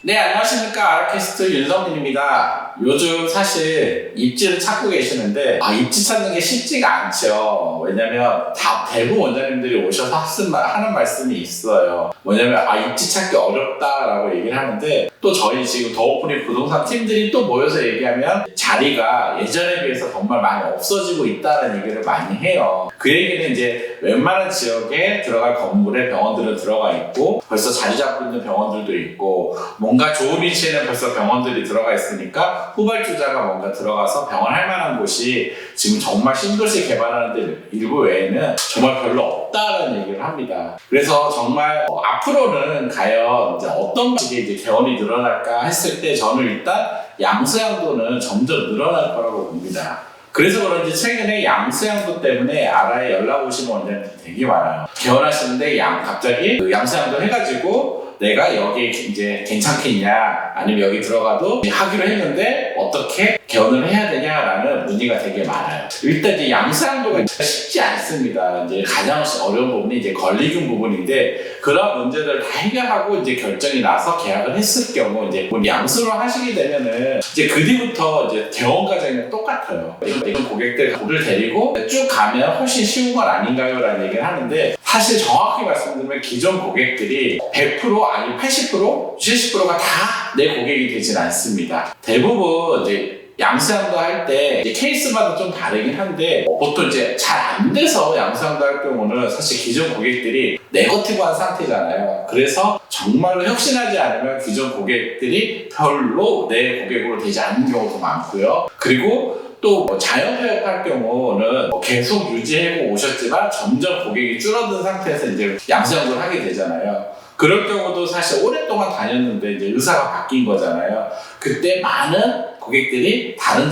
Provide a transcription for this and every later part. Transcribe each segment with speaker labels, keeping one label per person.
Speaker 1: 네, 안녕하십니까. 아르캐스트 윤성민입니다. 요즘 사실 입지를 찾고 계시는데 입지 찾는 게 쉽지가 않죠. 왜냐면 대부분 원장님들이 오셔서 하는 말씀이 있어요. 뭐냐면 입지 찾기 어렵다라고 얘기를 하는데, 또 저희 지금 더오프닝 부동산 팀들이 또 모여서 얘기하면 자리가 예전에 비해서 정말 많이 없어지고 있다는 얘기를 많이 해요. 그 얘기는 이제 웬만한 지역에 들어갈 건물에 병원들은 들어가 있고 벌써 자리 잡고 있는 병원들도 있고, 뭔가 좋은 위치에는 벌써 병원들이 들어가 있으니까 후발주자가 뭔가 들어가서 병원 할 만한 곳이 지금 정말 신도시 개발하는 데 일부 외에는 정말 별로 없다는 얘기를 합니다. 그래서 정말 앞으로는 과연 이제 어떤 식의 이제 개원이 늘어날까 했을 때 저는 일단 양수양도는 점점 늘어날 거라고 봅니다. 그래서 그런지 최근에 양수양도 때문에 RI에 연락 오시는 원장님들이 되게 많아요. 개원하시는데 갑자기 양수양도 해가지고 내가 여기 이제 괜찮겠냐, 아니면 여기 들어가도 하기로 했는데 어떻게 개원을 해야 되냐라는 문의가 되게 많아요. 일단 이제 양수양도가 쉽지 않습니다. 이제 가장 어려운 부분이 이제 권리금 부분인데, 그런 문제들을 다 해결하고 이제 결정이 나서 계약을 했을 경우 이제 양수를 하시게 되면은 이제 그 뒤부터 이제 개원 과정이 똑같아요. 이런 고객들을 데리고 쭉 가면 훨씬 쉬운 건 아닌가요? 라는 얘기를 하는데, 사실 정확히 말씀드리면 기존 고객들이 100% 아니 80%, 70%가 다 내 고객이 되진 않습니다. 대부분 이제 양수양도 할 때 케이스마다 좀 다르긴 한데, 보통 이제 잘 안 돼서 양수양도 할 경우는 사실 기존 고객들이 네거티브한 상태잖아요. 그래서 정말로 혁신하지 않으면 기존 고객들이 별로 내 고객으로 되지 않는 경우도 많고요. 그리고 또 자연 폐업할 경우는 계속 유지하고 오셨지만 점점 고객이 줄어든 상태에서 이제 양수양도를 하게 되잖아요. 그럴 경우도 사실 오랫동안 다녔는데 이제 의사가 바뀐 거잖아요. 그때 많은 고객들이 다른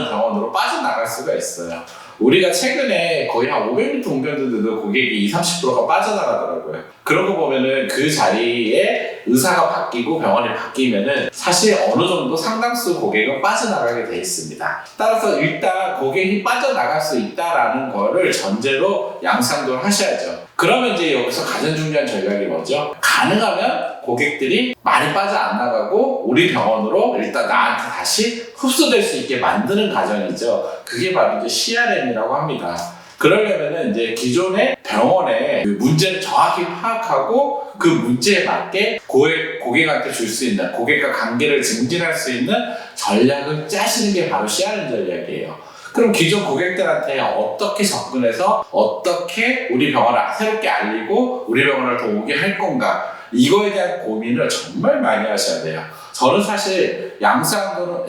Speaker 1: 병원으로 빠져나갈 수가 있어요. 우리가 최근에 거의 한 500m 옮겼는데도 고객이 20-30%가 빠져나가더라고요. 그런 거 보면은 그 자리에 의사가 바뀌고 병원이 바뀌면은 사실 어느 정도 상당수 고객은 빠져나가게 돼 있습니다. 따라서 일단 고객이 빠져나갈 수 있다라는 거를 전제로 양수양도를 하셔야죠. 그러면 이제 여기서 가장 중요한 전략이 뭐죠? 가능하면 고객들이 많이 빠져 안 나가고 우리 병원으로 일단 나한테 다시 흡수될 수 있게 만드는 과정이죠. 그게 바로 이제 CRM이라고 합니다. 그러려면은 이제 기존의 병원의 그 문제를 정확히 파악하고 그 문제에 맞게 고객한테 줄 수 있는, 고객과 관계를 증진할 수 있는 전략을 짜시는 게 바로 CRM 전략이에요. 그럼 기존 고객들한테 어떻게 접근해서 어떻게 우리 병원을 새롭게 알리고 우리 병원을 더 오게 할 건가, 이거에 대한 고민을 정말 많이 하셔야 돼요. 저는 사실 양수양도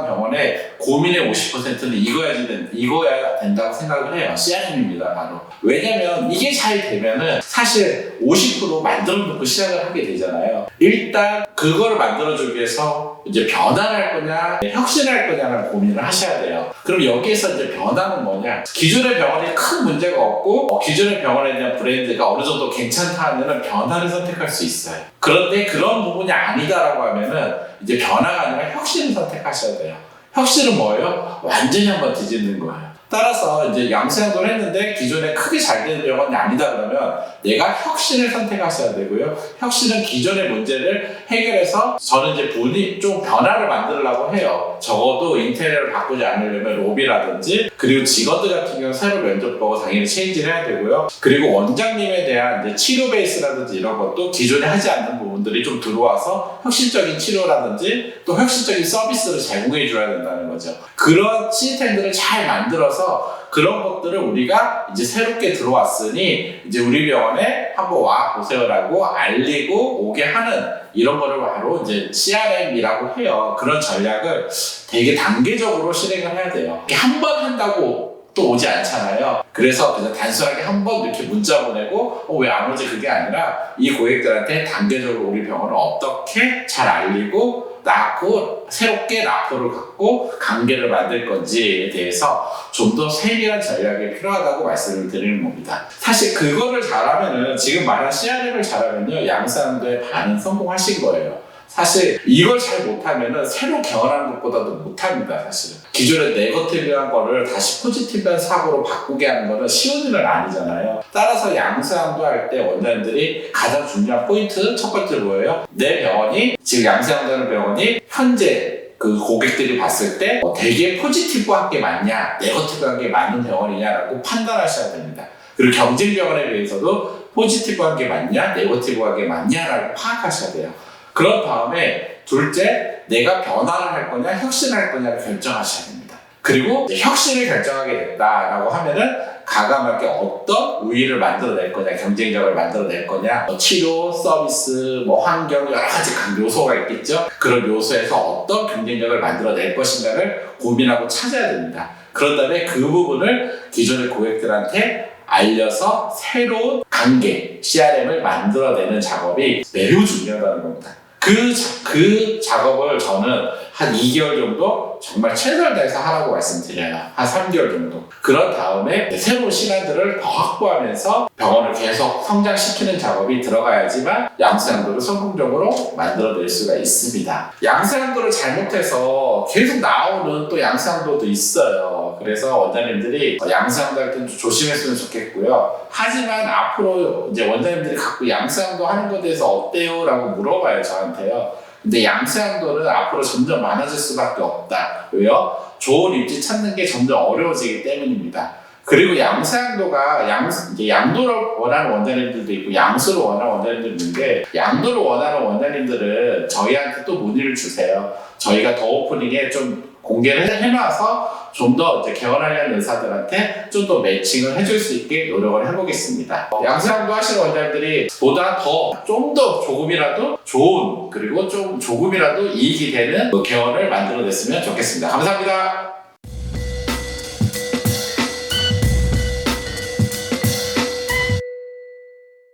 Speaker 1: 병원의 고민의 50%는 이거야 된다고 생각을 해요. CRM입니다, 바로. 왜냐면 이게 잘 되면은 사실 50% 만들어 놓고 시작을 하게 되잖아요. 일단 그거를 만들어주기 위해서 이제 변화할 거냐, 혁신할 거냐라는 고민을 하셔야 돼요. 그럼 여기에서 이제 변화는 뭐냐? 기존의 병원에 큰 문제가 없고 기존의 병원에 대한 브랜드가 어느 정도 괜찮다 하면은 변화를 선택할 수 있어요. 그런데 그런 부분이 아니다라고 하면은 이제 변화가 아니라 혁신을 선택하셔야 돼요. 혁신은 뭐예요? 완전히 한번 뒤집는 거예요. 따라서 이제 양수양도를 했는데 기존에 크게 잘 되는 병원이 아니다 그러면 내가 혁신을 선택하셔야 되고요. 혁신은 기존의 문제를 해결해서, 저는 이제 좀 변화를 만들려고 해요. 적어도 인테리어를 바꾸지 않으려면 로비라든지, 그리고 직원들 같은 경우는 새로 면접 보고 당연히 체인지를 해야 되고요. 그리고 원장님에 대한 이제 치료 베이스라든지 이런 것도 기존에 하지 않는 부분들이 좀 들어와서 혁신적인 치료라든지 또 혁신적인 서비스를 제공해 줘야 된다는 거죠. 그런 시스템들을 잘 만들어서 그런 것들을 우리가 이제 새롭게 들어왔으니 이제 우리 병원에 한번 와 보세요라고 알리고 오게 하는, 이런 거를 바로 이제 CRM이라고 해요. 그런 전략을 되게 단계적으로 실행을 해야 돼요. 한 번 한다고 또 오지 않잖아요. 그래서 그냥 단순하게 한 번 이렇게 문자 보내고 왜 안 오지, 그게 아니라 이 고객들한테 단계적으로 우리 병원을 어떻게 잘 알리고 낳고 새롭게 라포를 갖고 관계를 만들 건지에 대해서 좀 더 세밀한 전략이 필요하다고 말씀을 드리는 겁니다. 사실 그거를 잘하면은, 지금 말한 CRM을 잘하면요, 양수양도의 반은 성공하신 거예요. 사실 이걸 잘 못하면은 새로 개원하는 것보다도 못합니다. 사실은 기존의 네거티브한 거를 다시 포지티브한 사고로 바꾸게 하는 거는 쉬운 일은 아니잖아요. 따라서 양세형도 할 때 원장님들이 가장 중요한 포인트 첫 번째 뭐예요? 내 병원이 지금 양세형되는 병원이 현재 그 고객들이 봤을 때 되게 포지티브한 게 맞냐 네거티브한 게 맞는 병원이냐라고 판단하셔야 됩니다. 그리고 경쟁 병원에 비해서도 포지티브한 게 맞냐 네거티브한 게 맞냐라고 파악하셔야 돼요. 그런 다음에 둘째, 내가 변화를 할 거냐 혁신할 거냐를 결정하셔야 됩니다. 그리고 혁신을 결정하게 됐다라고 하면은 가감하게 어떤 우위를 만들어낼 거냐, 경쟁력을 만들어낼 거냐, 치료, 서비스, 환경 여러 가지 요소가 있겠죠. 그런 요소에서 어떤 경쟁력을 만들어낼 것인가를 고민하고 찾아야 됩니다. 그런 다음에 그 부분을 기존의 고객들한테 알려서 새로운 관계, CRM을 만들어내는 작업이 매우 중요하다는 겁니다. 그 작업을 저는 한 2개월 정도 정말 최선을 다해서 하라고 말씀드려요. 한 3개월 정도. 그런 다음에 새로운 시간들을 더 확보하면서 병원을 계속 성장시키는 작업이 들어가야지만 양세형도를 성공적으로 만들어낼 수가 있습니다. 양세형도를 잘못해서 계속 나오는 또 양세형도도 있어요. 그래서 원장님들이 양세형도 할 때 좀 조심했으면 좋겠고요. 하지만 앞으로 이제 원장님들이 갖고 양세형도 하는 것에 대해서 어때요? 라고 물어봐요, 저한테요. 근데 양세형도는 앞으로 점점 많아질 수밖에 없다. 왜요? 좋은 입지 찾는 게 점점 어려워지기 때문입니다. 그리고 양세형도가 양도를 원하는 원장님들도 있고 양수를 원하는 원장님들도 있는데 양도를 원하는 원장님들은 저희한테 또 문의를 주세요. 저희가 더 오프닝에 좀 공개를 해놔서 좀 더 개원하려는 의사들한테 좀 더 매칭을 해줄 수 있게 노력을 해보겠습니다. 양세형도 하시는 원장님들이 보다 좀 더 조금이라도 좋은 그리고 좀 조금이라도 이익이 되는 개원을 만들어냈으면 좋겠습니다. 감사합니다.